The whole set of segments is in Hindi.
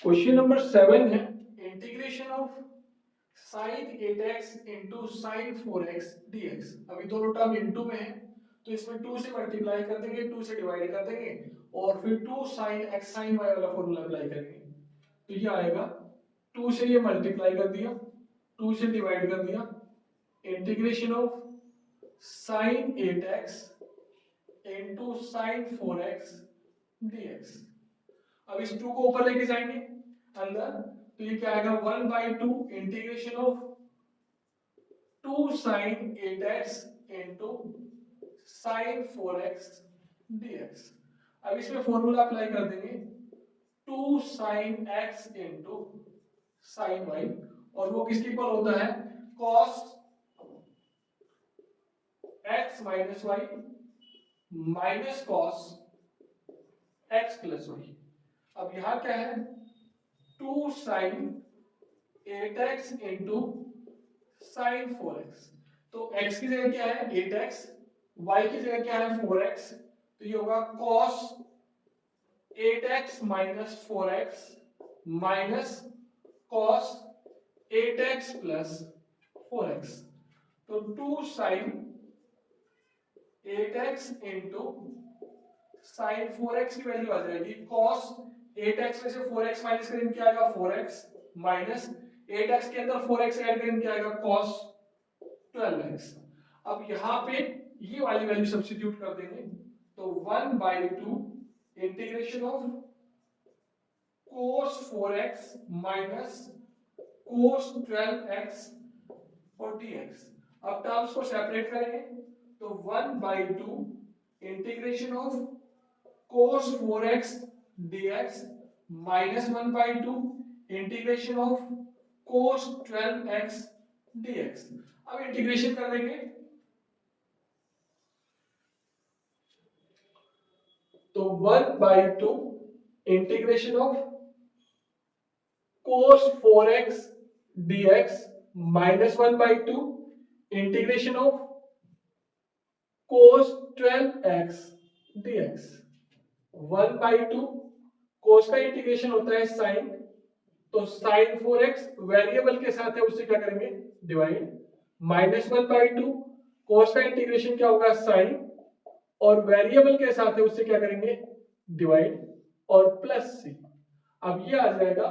क्वेश्चन नंबर 7 है integration of sine 8x into sine 4x dx। अभी दोनों टर्म इंटू में है तो इसमें 2 से मल्टीप्लाई कर देंगे, 2 से डिवाइड कर देंगे और फिर 2 साइन x साइन y वाला फॉर्मूला अप्लाई करेंगे। तो ये आएगा 2 से ये मल्टीप्लाई कर दिया, 2 से डिवाइड कर दिया, integration of sine 8x into sine 4x dx। अब इस 2 को ऊपर लेके जाएंगे अंदर, तो ये क्या आएगा 1/2 integration of 2 sin 8x into sine 4x dx। अब इसमें फॉर्मूला अप्लाई कर देंगे 2 sin x into sine y, और वो किसके इक्वल होता है cos x minus y minus cos x plus y। अब यहां क्या है 2 sin 8x into sine 4x। तो x की जगह क्या है 8x, y की जगह क्या है 4x, तो ये होगा cos 8x minus 4x minus cos 8x plus 4x। तो 2 sign 8x into sine 4x की वैल्यू आ जाएगी cos 8x में से 4x माइनस करेंगे क्या आएगा 4x माइनस 8x के अंदर 4x ऐड करेंगे क्या आएगा cos 12x। अब यहां पे ये वाली वैल्यू सब्स्टिट्यूट कर देंगे तो 1/2 integration of cos 4x minus cos 12x और dx। अब टर्म्स को सेपरेट करेंगे तो 1/2 integration of cos 4x dx minus 1/2 integration of cos 12x dx। अब इंटीग्रेशन कर देंगे तो 1/2 integration of cos 4x dx minus 1/2 integration of cos 12x dx। 1/2 cos का इंटीग्रेशन होता है साइन, तो साइन 4x वेरिएबल के साथ है उससे क्या करेंगे डिवाइड, माइनस 1/2 cos का इंटीग्रेशन क्या होगा साइन और वेरिएबल के साथ है उससे क्या करेंगे डिवाइड और प्लस सी। अब ये आ जाएगा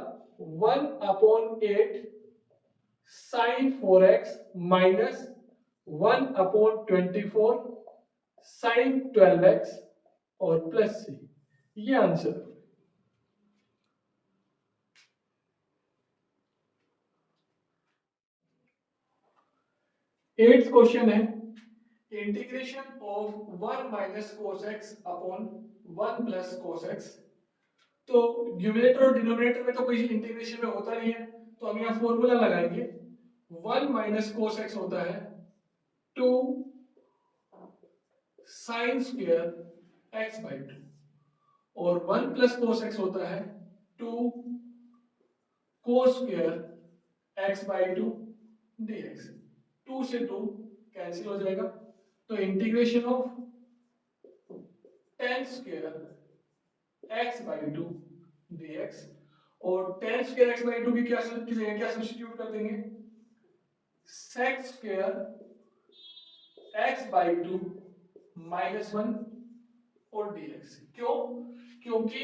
1/8 sign 4x minus 1/24 sign 12x और प्लस सी। ये आंसर। 8th क्वेश्चन है integration of 1 minus cos x upon 1 plus cos x. तो न्यूमरेटर और डिनोमिनेटर में तो कोई इंटीग्रेशन में होता नहीं है, तो हम यहाँ फॉर्मूला लगाएंगे 1 माइनस कोस एक्स होता है 2 साइन स्क्वायर एक्स बाई 2 और 1 प्लस कोस एक्स होता है 2 cos square x by 2 dx। 2 से 2 कैंसिल हो जाएगा, तो integration of tan square x by 2 dx और tan स्क्वायर एक्स बाई 2 की क्या सब्स्टिट्यूट कर देंगे sec square x by 2 minus 1 और dx। क्यों? क्योंकि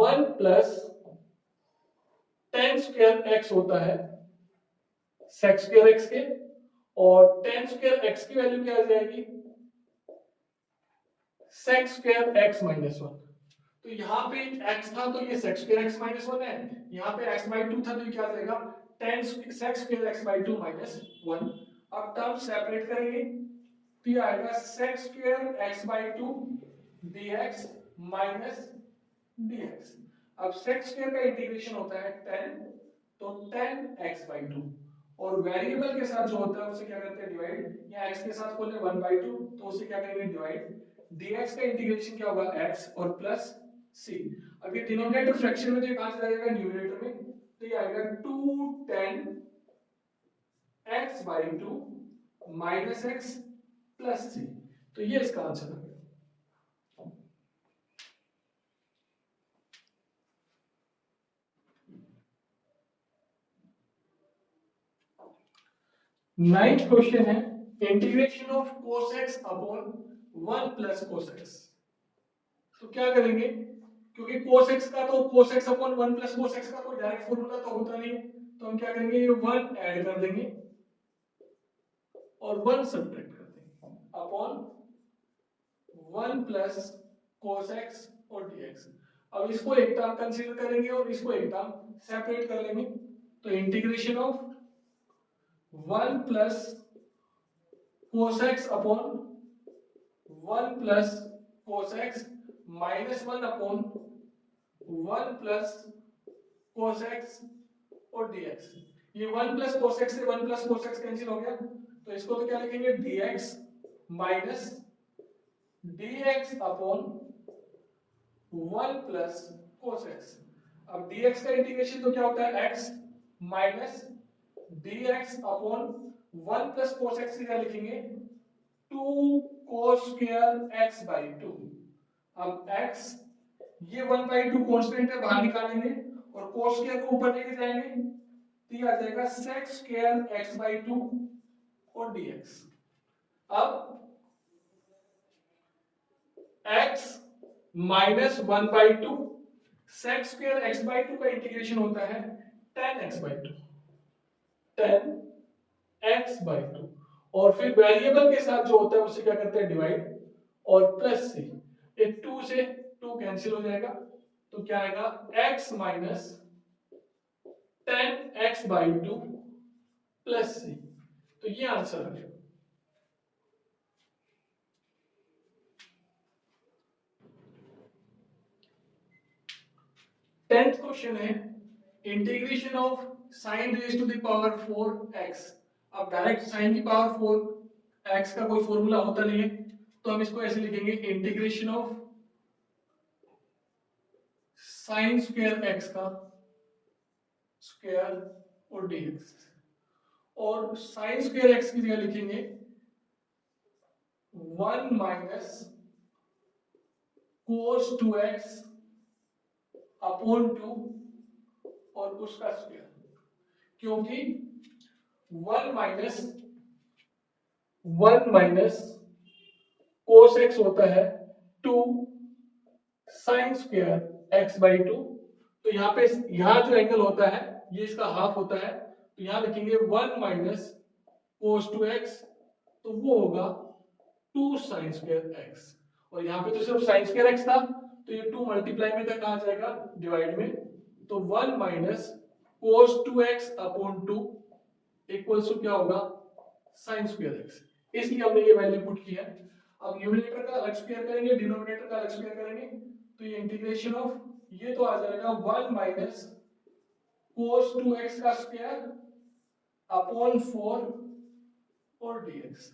1 प्लस tan स्क्वायर एक्स होता है sec स्क्वायर एक्स के, और tan स्क्वायर एक्स की वैल्यू क्या आ जाएगी sec स्क्वायर एक्स माइनस 1। तो यहाँ पे x था तो ये sec स्क्वायर x माइनस 1 है, यहाँ पे x बाई 2 था तो ये क्या आ जाएगा tan sec square x by 2 minus 1। अब टर्म सेपरेट करेंगे तो ये आएगा sec square x by 2 dx minus dx। अब sec स्क्वायर का इंटीग्रेशन होता है 10, तो 10x बाई 2 और वेरिएबल के साथ जो होता है उसे क्या करते हैं डिवाइड, या x के साथ खोले 1/2 तो उसे क्या करेंगे डिवाइड, dx का इंटीग्रेशन क्या होगा x और प्लस c। अब ये डिनोमिनेटर फ्रैक्शन में तो ये कहां से जाएगा न्यूमरेटर में, तो ये आएगा 2 10 x by 2 minus x plus c। तो ये इसका आंसर है। नाइन्थ क्वेश्चन है integration of cos x upon 1 plus cos x। तो क्या करेंगे, क्योंकि cos x का तो cos x upon 1 plus cos x का कोई डायरेक्ट फॉर्मूला तो होता नहीं है, तो हम क्या करेंगे, ये 1 ऐड कर देंगे और 1 सब्ट्रैक्ट कर देंगे अपॉन 1 प्लस cos x और dx। अब इसको एक टर्म कंसीडर करेंगे और इसको एक टर्म सेपरेट कर लेंगे, तो integration of 1 plus cos x upon 1 plus cos x minus 1 upon 1 plus cos x और dx। ये 1 प्लस cos x से 1 प्लस cos x कैंसिल हो गया, तो इसको तो क्या लिखेंगे, dx minus dx upon 1 plus cos x। अब dx का इंटीग्रेशन तो क्या होता है, x minus dx upon 1 plus cos x क्या लिखेंगे, 2 cos स्क्वायर x by 2। अब x ये 1/2 कांस्टेंट है, बाहर निकालेंगे और cos स्क्वायर को ऊपर लेके जाएंगे, तो ये आ जाएगा sec स्क्वायर x by 2 और dx। अब x minus 1/2 sec square x by 2 का इंटीग्रेशन होता है tan x by 2, tan x by 2, और फिर वेरिएबल के साथ जो होता है उसे क्या करते हैं, डिवाइड, और प्लस से ये 2 से 2 कैंसिल हो जाएगा, तो क्या आएगा, x minus tan x by 2 plus c। तो ये आंसर है। 10th क्वेश्चन है integration of sin raise to the power 4x। अब डायरेक्ट sin की पावर 4x का कोई फॉर्मूला होता नहीं है, तो हम इसको ऐसे लिखेंगे, integration of sin square x का स्क्वायर और dx, और sin स्क्वायर x की जगह लिखेंगे 1 माइनस cos 2x अपॉन 2 और उसका स्क्वायर, क्योंकि 1 माइनस cos x होता है 2 sin स्क्वायर x by 2। तो यहाँ पे यहाँ जो एंगल होता है ये इसका हाफ होता है, तो यहाँ लिखेंगे 1 माइनस cos 2x, तो वो होगा 2 sin स्क्वायर x, और यहाँ पे तो सिर्फ sin स्क्वायर x था, तो ये 2 मल्टीप्लाई में था, कहाँ जाएगा, डिवाइड में, तो 1 minus cos 2x upon 2 equals to क्या होगा, sin स्क्वायर x। इसलिए हमने ये वैल्यू पुट किया। अब न्यूमरेटर का अलग स्क्वायर करेंगे, डिनोमिनेटर का अलग स्क्वायर करेंगे, तो ये इंटीग्रेशन ऑफ ये तो आ जाएगा 1 माइनस cos 2x का स्क्वायर अपॉन 4 और dx।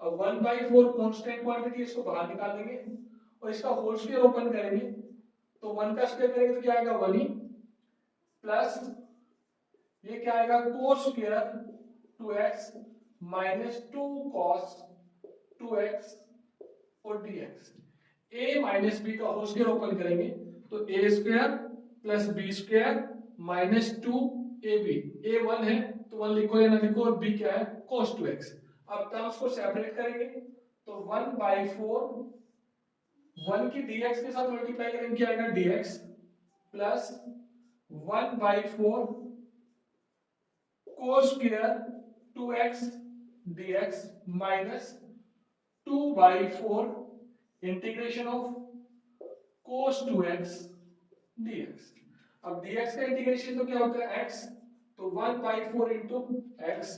अब 1/4 कांस्टेंट क्वांटिटी, इसको बाहर निकाल देंगे और इसका होल स्क्वायर ओपन करेंगे, तो 1 का स्क्वायर करेंगे तो क्या आएगा, 1 ही, प्लस ये क्या आएगा, cos square 2x minus 2 cos 2x और dx। a माइनस b का होल स्क्वायर ओपन करेंगे, तो a square plus b square minus 2ab, a 1 है तो 1 लिखो या ना लिखो, और b क्या है, cos 2x। अब टर्म्स को सेपरेट करेंगे, तो 1/4 1 की dx के साथ मल्टीप्लाई करेंगे, क्या आएगा, dx plus 1/4 cos square 2x dx minus 2/4 integration of cos 2x dx। अब dx का इंटीग्रेशन तो क्या होता है, x, तो 1/4 इंटू x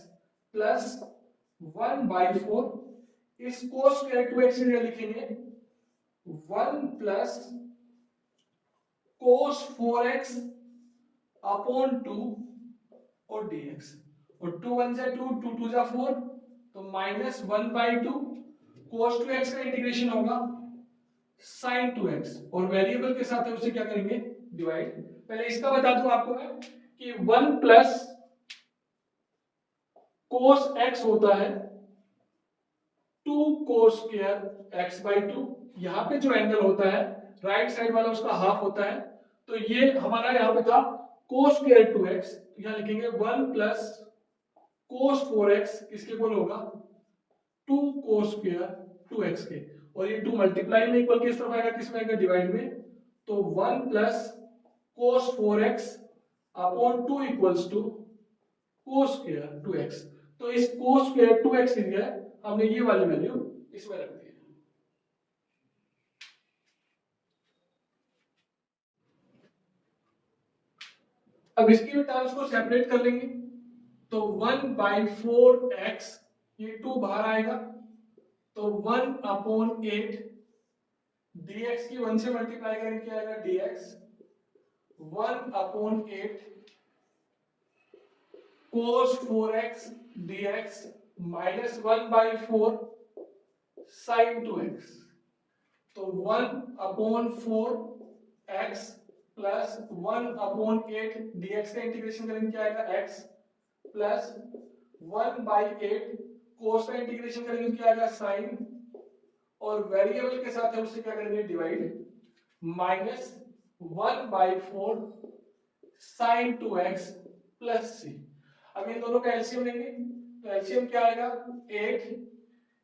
प्लस 1/4 इस cos स्क्वायर 2x की जगह लिखेंगे 1 प्लस cos 4x अपॉन 2 और dx, और 2 1 जा 2, 2 2 जा 4, तो माइनस 1/2 cos 2x का इंटीग्रेशन होगा sin 2x, और वेरिएबल के साथ है उसे क्या करेंगे, डिवाइड। पहले इसका बता दूं आपको मैं कि 1 प्लस cos x होता है 2 cos स्क्वायर x by 2। यहाँ पे जो एंगल होता है राइट साइड वाला उसका हाफ होता है, तो ये हमारा यहाँ पे था cos स्क्वायर 2x, यहाँ लिखेंगे 1 प्लस cos 4x किसके इक्वल होगा 2 cos स्क्वायर 2x के, और ये 2 मल्टीप्लाई में इक्वल किस तरफ आएगा, किस में आएगा डिवाइड में, तो 1 plus cos 4x upon 2 equals to cos square 2x। तो इस cos स्क्वायर 2x की जगह हमने ये वाली वैल्यू इसमें रख दी है। अब इसकी भी टर्म्स को सेपरेट कर लेंगे, तो 1/4x, ये 2 बाहर आएगा, तो 1/8 dx की 1 से मल्टीप्लाई करेंगे क्या आएगा dx, 1/8 cos 4x dx minus 1/4 sin 2x, तो 1/4 x प्लस 1/8 dx का इंटीग्रेशन करेंगे क्या आएगा x प्लस 1/8 cos का इंटीग्रेशन करेंगे क्या आएगा sin, और वेरिएबल के साथ है उससे क्या करेंगे divide, minus 1/4 sin 2x plus c। अब इन दोनों का एलसीएम लेंगे, तो एलसीएम क्या आएगा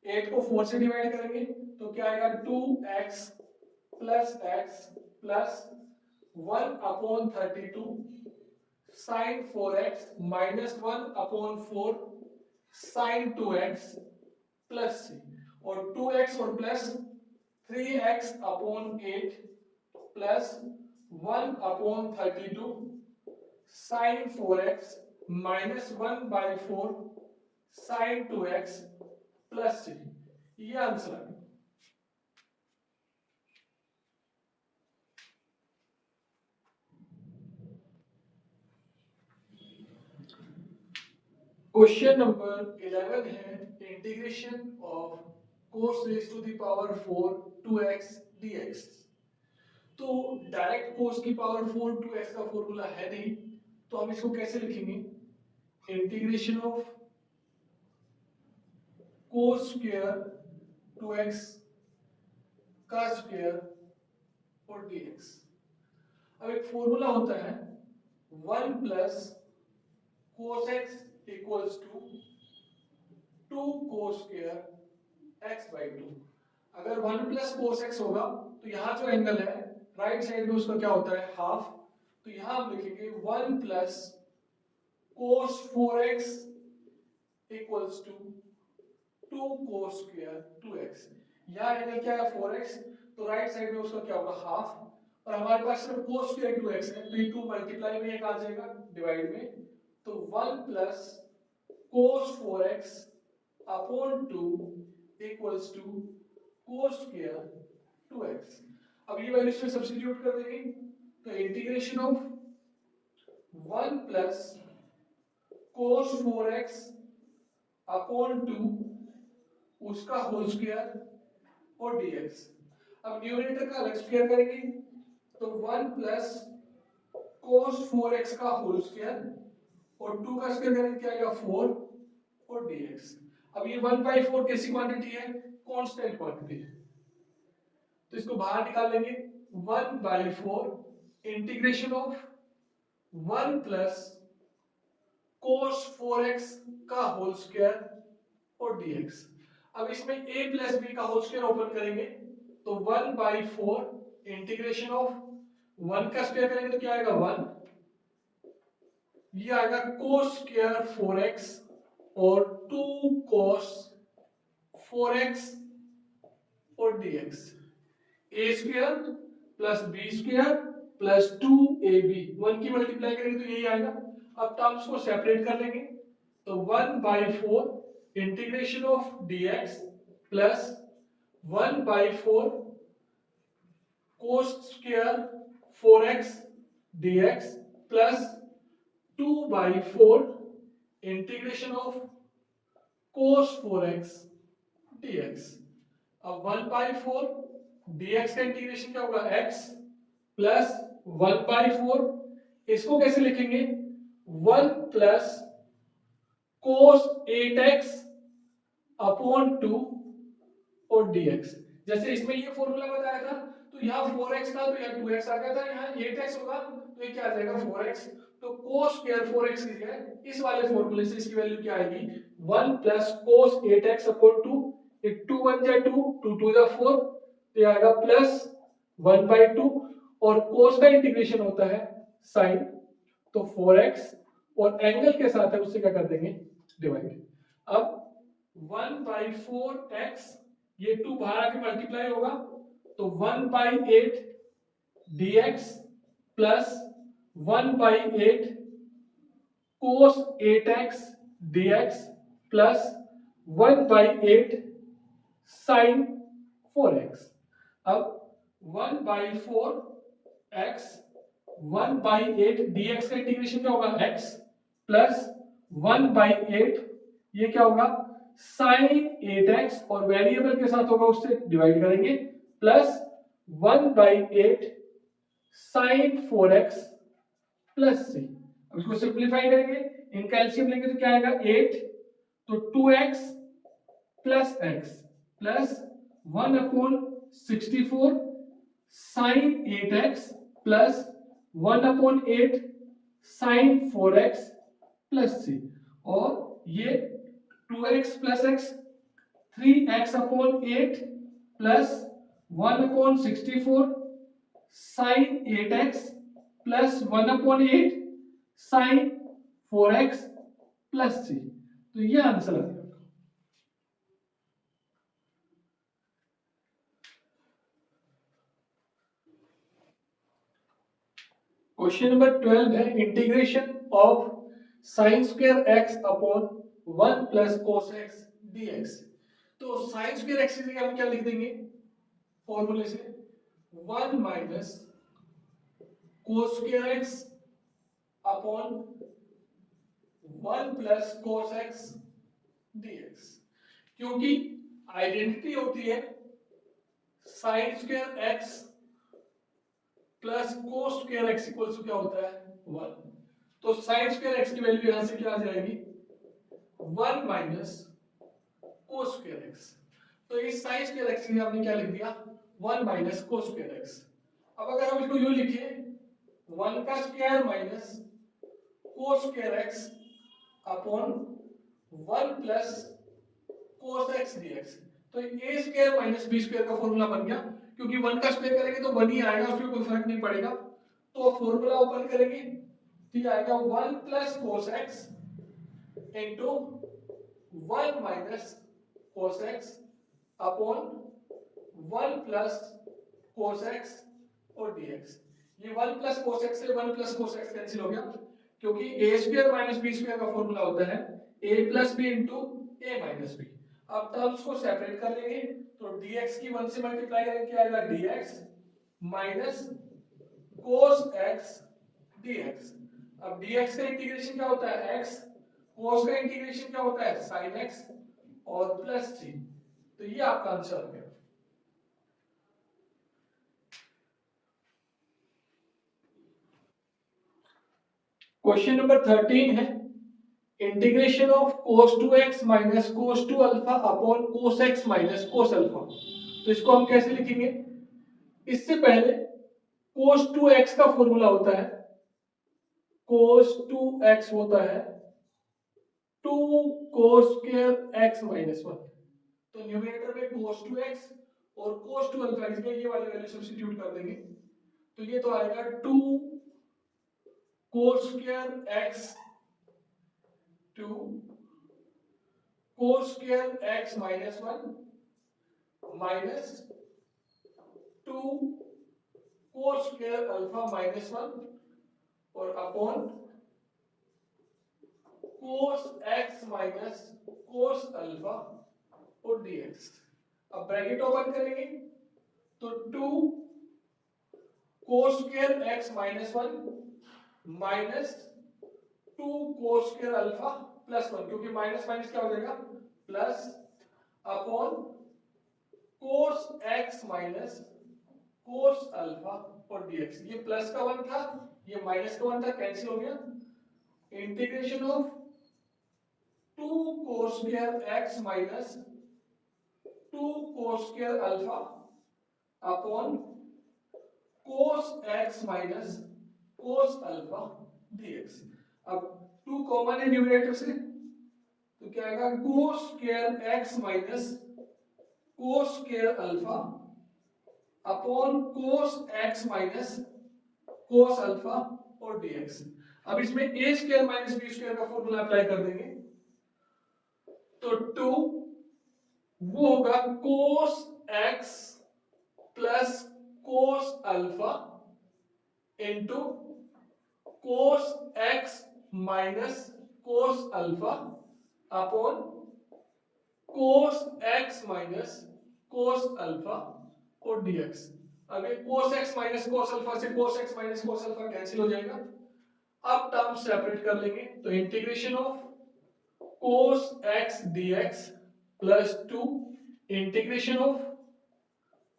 8 को 4 से डिवाइड करेंगे तो क्या आएगा 2x plus x plus 1/32 sin 4x minus 1/4 sin 2x plus c, और 2x और plus 3x/8 plus 1/32 sin 4x minus 1/4 sin 2x plus c, ये आंसर है। क्वेश्चन नंबर 11 है integration of cos raise to the power 4 2x dx। तो डायरेक्ट cos की पावर 4 2x का फॉर्मूला है नहीं, तो हम इसको कैसे लिखेंगे, integration of cos square 2x का स्क्वायर और dx। अब एक फॉर्मूला होता है 1 plus cos x equals to 2 cos square x by 2। अगर 1 प्लस cos x होगा तो यहाँ जो एंगल है राइट साइड में उसका क्या होता है हाफ, तो यहाँ हम लिखेंगे 1 plus cos 4x equals to 2 cos square 2x। यहाँ एंगल क्या है 4x, तो राइट साइड में उसका क्या होगा हाफ, और हमारे पास सिर्फ cos स्क्वायर 2x है, तो ये 2 मल्टीप्लाई में एक आ जाएगा डिवाइड में, तो 1 plus cos 4x upon 2 equals to cos square 2x। अब ये वैल्यू इसमें सब्स्टिट्यूट कर देंगे, तो integration of 1 plus cos 4x upon 2 उसका होल स्क्वायर और dx। अब न्यूमरेटर का अलग स्क्वायर करेंगे, तो 1 प्लस cos 4x का होल स्क्वायर और 2 का स्क्वायर करेंगे क्या आएगा 4 और dx। अब ये 1/4 कैसी क्वांटिटी है, कांस्टेंट क्वांटिटी है, तो इसको बाहर निकाल लेंगे 1/4 integration of 1 plus cos 4x का होल स्क्वायर और dx। अब इसमें a प्लस b का होल स्क्वायर ओपन करेंगे, तो 1/4 इंटीग्रेशन ऑफ 1 का स्क्वायर करेंगे तो क्या आएगा 1, ये आएगा cos स्क्वायर 4x और 2 cos 4x और dx, a square plus b square plus 2ab, 1 की मल्टीप्लाई करेंगे तो यही आएगा। अब टर्म्स को सेपरेट कर लेंगे, तो 1/4 integration of dx plus 1/4 cos square 4x dx plus 2/4 integration of cos 4x dx। अब 1/4 dx का इंटीग्रेशन क्या होगा x प्लस 1/4, इसको कैसे लिखेंगे 1 प्लस cos 8x अपॉन 2 और dx। जैसे इसमें ये फॉर्मूला बताया था, तो यहाँ 4x था तो यहाँ 2x आ गया था, यहाँ 8x होगा तो ये क्या आ जाएगा 4x, तो cos स्क्वायर 4x है, इस वाले फॉर्मूले से इसकी वैल्यू क्या आएगी 1 प्लस cos 8x अपॉन 2, ये 2 1 जा 2, 2 2 जा 4, तो ये आएगा प्लस 1/2, और cos का इंटीग्रेशन होता है sin, तो 4x, और एंगल के साथ है उससे क्या कर देंगे डिवाइड। अब 1/4x, ये 2 बाहर आके मल्टीप्लाई होगा, तो 1/8 dx plus 1/8 cos 8x dx plus 1/8 sin 4x। अब 1/4x 1/8 dx का इंटीग्रेशन क्या होगा x प्लस 1/8, ये क्या होगा sin 8x, और वेरिएबल के साथ होगा उससे डिवाइड करेंगे, plus 1/8 sin 4x plus c। अब इसको सिंप्लीफाई करेंगे, इनका एलसीएम लेंगे तो क्या आएगा 8, तो 2x plus x plus 1/64 sin 8x plus 1/8 sin 4x plus c, और ये 2x plus x 3x/8 plus 1/64 sin 8x plus 1/8 sin 4x plus c, तो ये आंसर आ गया। क्वेश्चन नंबर 12 है integration of sin square x upon 1 plus cos x dx। तो sin स्क्वायर x की जगह हम क्या लिख देंगे फॉर्मूले से 1 minus cos square x upon 1 plus cos x dx, क्योंकि आइडेंटिटी होती है sin square x plus cos square x equals to क्या होता है 1, तो sin स्क्वायर x की वैल्यू यहां से क्या आ जाएगी 1 माइनस cos स्क्वायर x, तो इस sin स्क्वायर x के लिए आपने क्या लिख दिया 1 माइनस cos स्क्वायर x। अब अगर हम इसको यूं लिखें 1 का square minus cos square x upon 1 plus cos x dx, तो a square minus b square का फॉर्मूला बन गया, क्योंकि 1 का स्क्वायर करेंगे तो 1 ही आएगा, उसमें कोई फर्क नहीं पड़ेगा, तो फॉर्मूला ओपन करेंगे तो ये आएगा 1 plus cos x into 1 minus cos x upon 1 plus cos x और dx। ये 1 प्लस cos x से 1 प्लस cos x कैंसिल हो गया, क्योंकि a square minus b square का फॉर्मूला होता है a plus b into a minus b। अब टर्म्स को सेपरेट कर लेंगे, तो dx की 1 से मल्टीप्लाई करेंगे क्या आएगा dx minus cos x dx। अब dx का इंटीग्रेशन क्या होता है x, cos का इंटीग्रेशन क्या होता है sin x, और प्लस c, तो ये आपका आंसर हो गया। क्वेश्चन नंबर 13 है integration of cos 2x minus cos 2 alpha upon cos x minus cos alpha. तो इसको हम कैसे लिखेंगे, इससे पहले cos 2x का फॉर्मूला होता है cos 2x होता है 2 cos स्क्वायर x माइनस 1, तो न्यूमरेटर में cos 2x और cos 2 अल्फा की जगह ये वाली वैल्यू सब्स्टिट्यूट कर देंगे, तो ये तो आएगा 2 cos square x 2 cos square x minus 1 minus 2 cos square alpha minus 1 और upon cos x minus cos alpha और dx। अब ब्रैकेट ओपन करेंगे तो 2 cos square x minus 1 minus 2 cos square alpha plus 1, क्योंकि माइनस माइनस क्या हो जाएगा plus, upon cos x minus cos alpha और dx। ये प्लस का 1 था, ये माइनस का 1 था, कैंसिल हो गया। Integration of 2 cos square x minus 2 cos square alpha upon cos x minus cos alpha dx। अब 2 कॉमन है न्यूमरेटर से, तो क्या आएगा cos square x minus cos square alpha upon cos x minus cos alpha और dx। अब इसमें a square minus b square का फॉर्मूला अप्लाई कर देंगे, तो 2 वो होगा cos x plus cos alpha into cos x minus cos alpha upon cos x minus cos alpha और dx। अब ये cos x minus cos alpha से cos x minus cos alpha cancel हो जाएगा। अब टर्म सेपरेट कर लेंगे, तो integration of cos x dx plus 2 integration of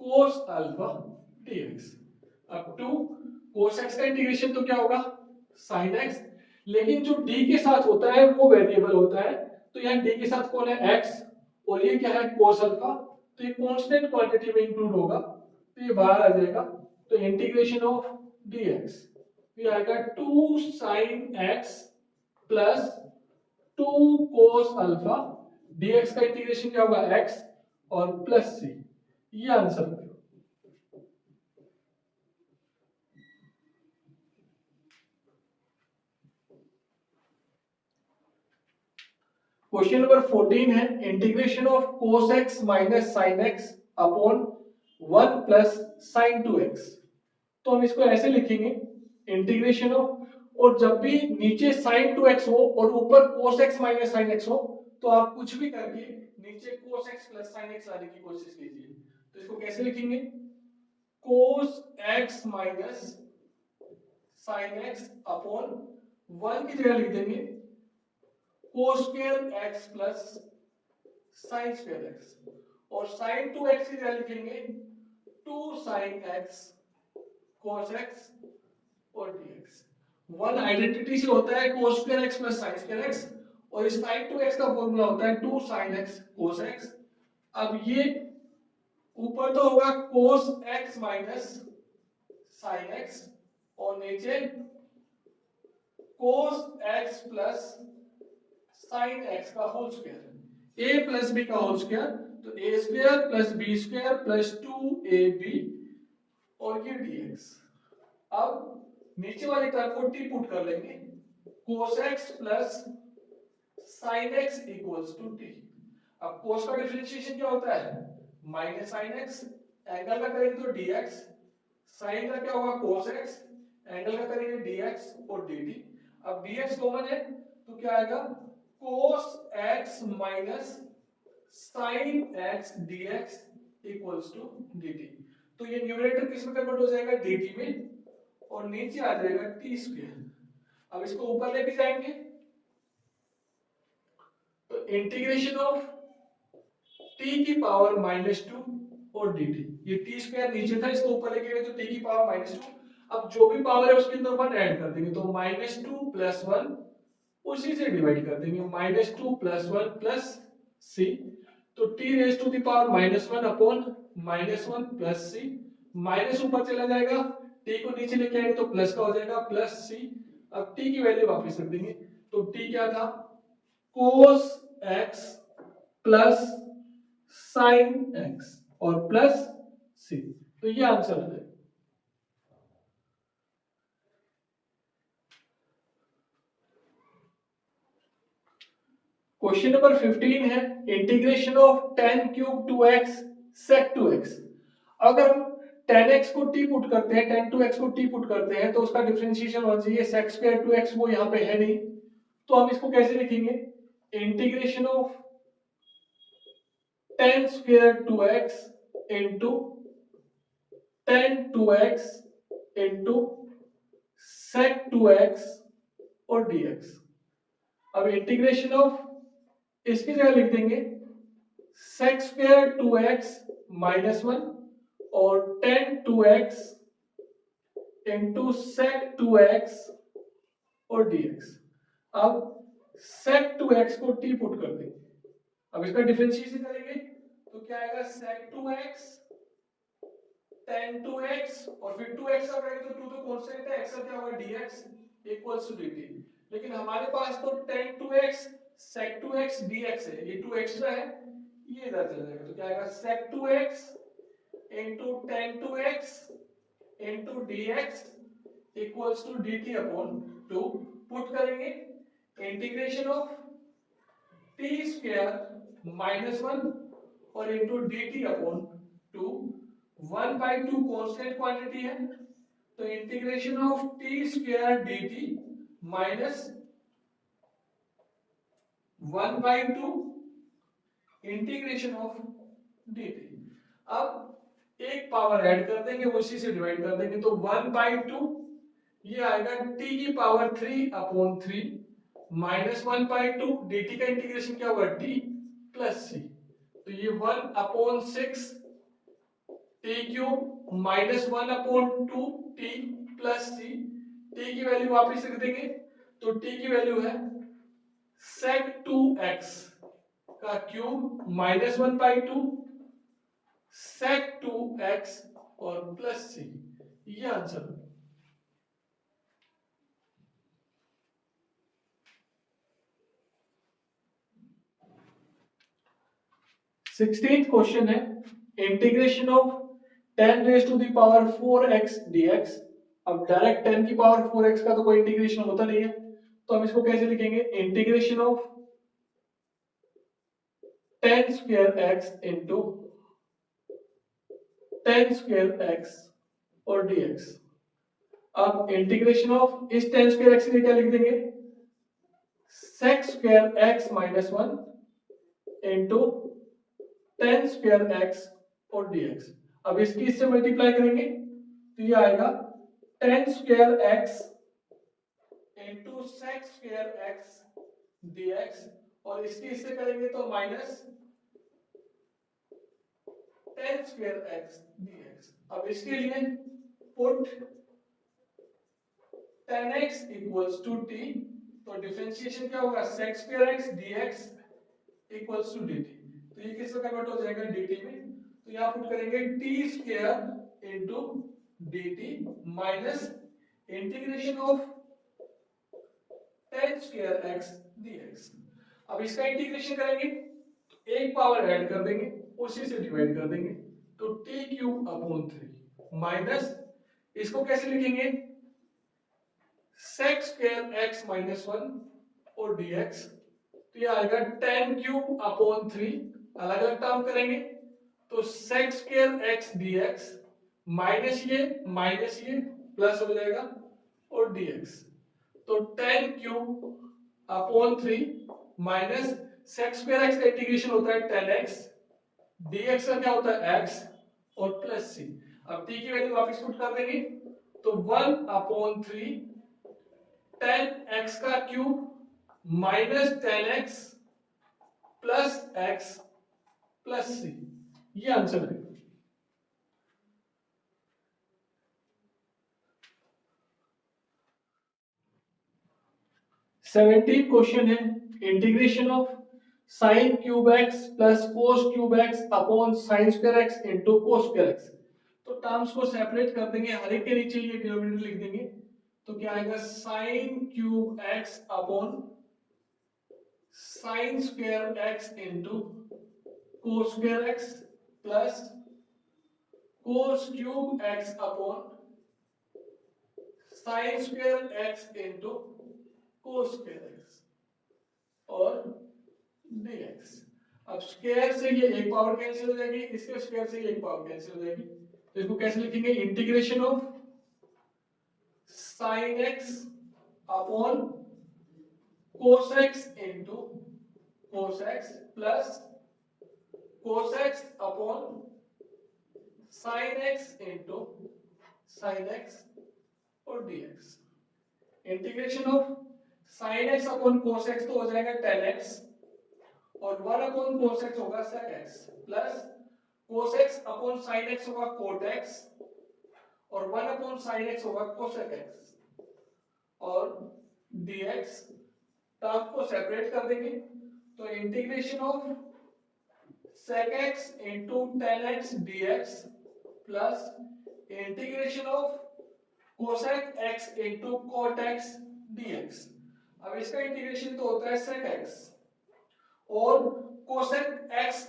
cos alpha dx। अब 2 cos x का इंटीग्रेशन तो क्या होगा sin x, लेकिन जो d के साथ होता है वो वेरिएबल होता है, तो यहाँ d के साथ कौन है x और ये क्या है cos अल्फा, तो ये कांस्टेंट क्वांटिटी में इंक्लूड होगा, तो ये बाहर आ जाएगा। तो इंटीग्रेशन ऑफ dx ये आएगा 2 sin x plus 2 cos alpha, dx का इंटीग्रेशन क्या होगा x और प्लस c। ये आंसर है। क्वेश्चन नंबर 14 है integration of cos x minus sin x upon 1 plus sin 2x। तो हम इसको ऐसे लिखेंगे इंटीग्रेशन ऑफ, और जब भी नीचे sin 2x हो और ऊपर cos x minus sin x हो, तो आप कुछ भी करके नीचे cos x plus sin x लाने की कोशिश कीजिए। तो इसको कैसे लिखेंगे cos x minus sin x upon 1 की जगह लिख देंगे cos square x plus sin square x, और sin 2x की जगह लिखेंगे 2 sin x cos x और dx। वन आइडेंटिटी से होता है cos square x plus sin square x, और इस sin 2x का फॉर्मूला होता है 2 sin x cos x। अब ये ऊपर तो होगा cos x minus sin x और नीचे cos x plus sin x का whole square, a plus b का होल स्क्वायर, तो a square plus b square plus 2ab और ये dx। अब नीचे वाली टर्म को टी पुट कर लेंगे, cos x plus sin x equals to t. अब cos का डिफरेंशिएशन क्या होता है माइनस sin x, एंगल का करेंगे तो dx, sin का क्या होगा cos x, एंगल का करेंगे dx और dt। अब dx कॉमन है तो क्या आएगा cos x minus sin x dx equals to dt। तो ये न्यूमरेटर किस में कन्वर्ट हो जाएगा dt में, और नीचे आ जाएगा टी स्क्वायर। अब इसको ऊपर लेके जाएंगे, तो इंटीग्रेशन ऑफ टी की पावर माइनस 2 और dt। ये टी स्क्वायर नीचे था, इसको ऊपर लेके गए तो टी की पावर माइनस 2। अब जो भी पावर है उसके अंदर 1 ऐड कर देंगे, तो माइनस 2 प्लस 1 उसी से डिवाइड कर देंगे, माइनस 2 प्लस 1 प्लस सी। तो t raise to the power minus 1 upon minus 1 plus c, minus ऊपर चला जाएगा, टी को नीचे लेके आएंगे तो प्लस का हो जाएगा प्लस सी। अब टी की वैल्यू वापस रख देंगे, तो टी क्या था cos x plus sin x और प्लस सी। तो ये आंसर है। क्वेश्चन नंबर 15 है integration of tan cube 2x sec 2x। अगर हम tan x को t पुट करते हैं, tan 2x को t पुट करते हैं, तो उसका डिफरेंशिएशन होना चाहिए sec स्क्वायर 2x, वो यहाँ पे है नहीं, तो हम इसको कैसे लिखेंगे integration of tan square 2x into tan 2x into sec 2x और dx। अब इंटीग्रेशन ऑफ इसकी जगह लिख देंगे sec स्क्वायर 2x माइनस 1 और tan 2x into sec 2x और dx। अब sec 2x को t पुट कर देंगे, अब इसका डिफरेंशिएशन करेंगे तो क्या आएगा sec 2x tan 2x और फिर 2x का करेंगे तो 2 तो कांस्टेंट है, x का क्या होगा dx इक्वल्स टू dt। लेकिन हमारे पास तो tan 2x sec 2x dx है, ये 2 एक्स्ट्रा है, ये इधर चला जाएगा, तो क्या आएगा sec 2x into tan 2x into dx equals to dt upon 2। Put करेंगे integration of t square minus 1 और into dt upon 2। 1/2 constant quantity है, तो integration of t square dt minus 1/2 integration of dt। अब एक पावर ऐड कर देंगे, उसी से डिवाइड कर देंगे, तो 1/2 ये आएगा t की पावर 3 अपॉन 3 माइनस 1/2 dt का इंटीग्रेशन क्या होगा t प्लस c, तो ये 1/6 t cube minus 1/2 t plus c। t की वैल्यू वापस लिख देंगे, तो t की वैल्यू है sec 2x का क्यूब माइनस 1/2 sec 2x और प्लस c, ये आंसर। 16th क्वेश्चन है integration of 10 raise to the power 4x dx। अब डायरेक्ट 10 की पावर 4x का तो कोई इंटीग्रेशन होता नहीं है, तो हम इसको कैसे लिखेंगे, integration of 10 square x into 10 square x और dx। अब इंटीग्रेशन ऑफ इस 10 स्क्वायर x के लिए क्या लिख देंगे, sec square x minus 1 into 10 square x और dx। अब इसकी इससे मल्टीप्लाई करेंगे, तो ये आएगा 10 square x into sec square x dx, और इसकी इससे करेंगे तो माइनस 10 स्क्वायर x dx। अब इसके लिए put 10x equals to t, तो डिफरेंशिएशन क्या होगा, sec square x dx equals to dt, तो ये किस में कन्वर्ट हो जाएगा dt में, तो यहां पुट करेंगे t square into dt minus integration of 10 square x dx। अब इसका इंटीग्रेशन करेंगे, तो एक पावर ऐड कर देंगे, उसी से डिवाइड कर देंगे, तो t क्यूब अपॉन 3 माइनस इसको कैसे लिखेंगे, sec स्क्वायर x माइनस 1 और dx, तो ये आएगा 10 क्यूब अपॉन 3, अलग अलग टर्म करेंगे, तो sec square x dx minus ये प्लस हो जाएगा और dx, तो 10 cube upon 3 minus sec square x का इंटीग्रेशन होता है 10x, dx का क्या होता है x और प्लस c। अब t की वैल्यू वापस पुट कर देंगे, तो 1/3 10x का cube minus 10x plus x plus c, ये आंसर है। 17 क्वेश्चन है integration of sin cube x plus cos cube x upon sin square x into cos square x। तो टर्म्स को सेपरेट कर देंगे, हर एक के नीचे ये डिनोमिनेटर लिख देंगे, तो क्या आएगा sin cube x upon sin square x into cos square x plus cos cube x upon sin square x into cos square x और dx। अब स्क्वायर से ये एक पावर कैंसिल हो जाएगी, इसके स्क्वायर से ये एक पावर कैंसिल हो जाएगी, तो इसको कैसे लिखेंगे, integration of sin x upon cos x into cos x plus cos x upon sin x into sin x और dx। Integration of sin x upon cos x तो हो जाएगा 10x और 1 अपॉन cos x होगा sec x plus cos x upon sin x होगा cot x और 1 अपॉन sin x होगा cosec x और dx। टर्म को सेपरेट कर देंगे, तो integration of sec x into tan x dx plus integration of cosec x into cot x dx। अब इसका इंटीग्रेशन तो होता है sec x और cosec x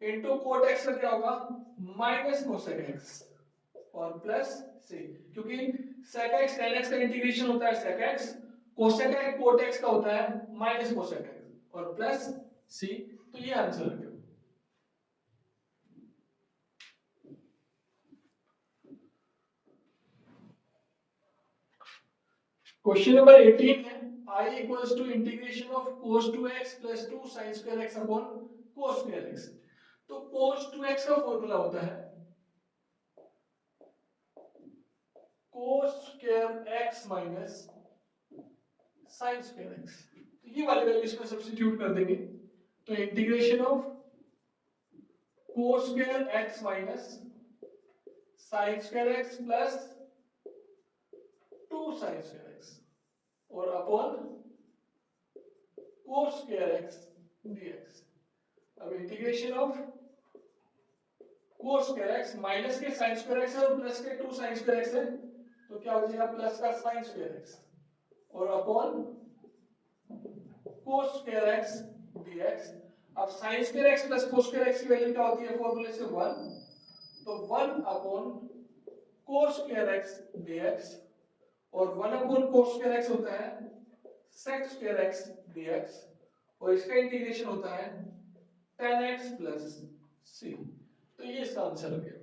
into cot x का क्या होगा माइनस कोसेक एक्स और प्लस सी, क्योंकि sec x tan x का इंटीग्रेशन होता है sec x, cosec x cot x का होता है माइनस कोसेक एक्स और प्लस सी। तो ये आंसर है। क्वेश्चन नंबर 18 है I equals to integration of cos 2x plus 2 sin square x upon cos square x। तो cos 2x का फॉर्मूला होता है cos square x minus sin square x। तो ये वाली वैल्यू इसमें सब्स्टिट्यूट कर देंगे तो integration of cos square x minus sin square x plus 2 sin square x और upon cos square x dx। अब integration of cos square x minus के sin स्क्वायर x है और प्लस के 2 sin स्क्वायर x है तो क्या हो जाएगा प्लस का sin स्क्वायर x और upon cos square x dx। अब sin square x plus cos square x की वैल्यू क्या होती है फॉर्मूले से 1, तो 1 upon cos square x dx और 1 अपॉन cos स्क्वायर x होता है sec स्क्वायर x dx और इसका इंटीग्रेशन होता है tan x प्लस c। तो ये इसका आंसर हो गया।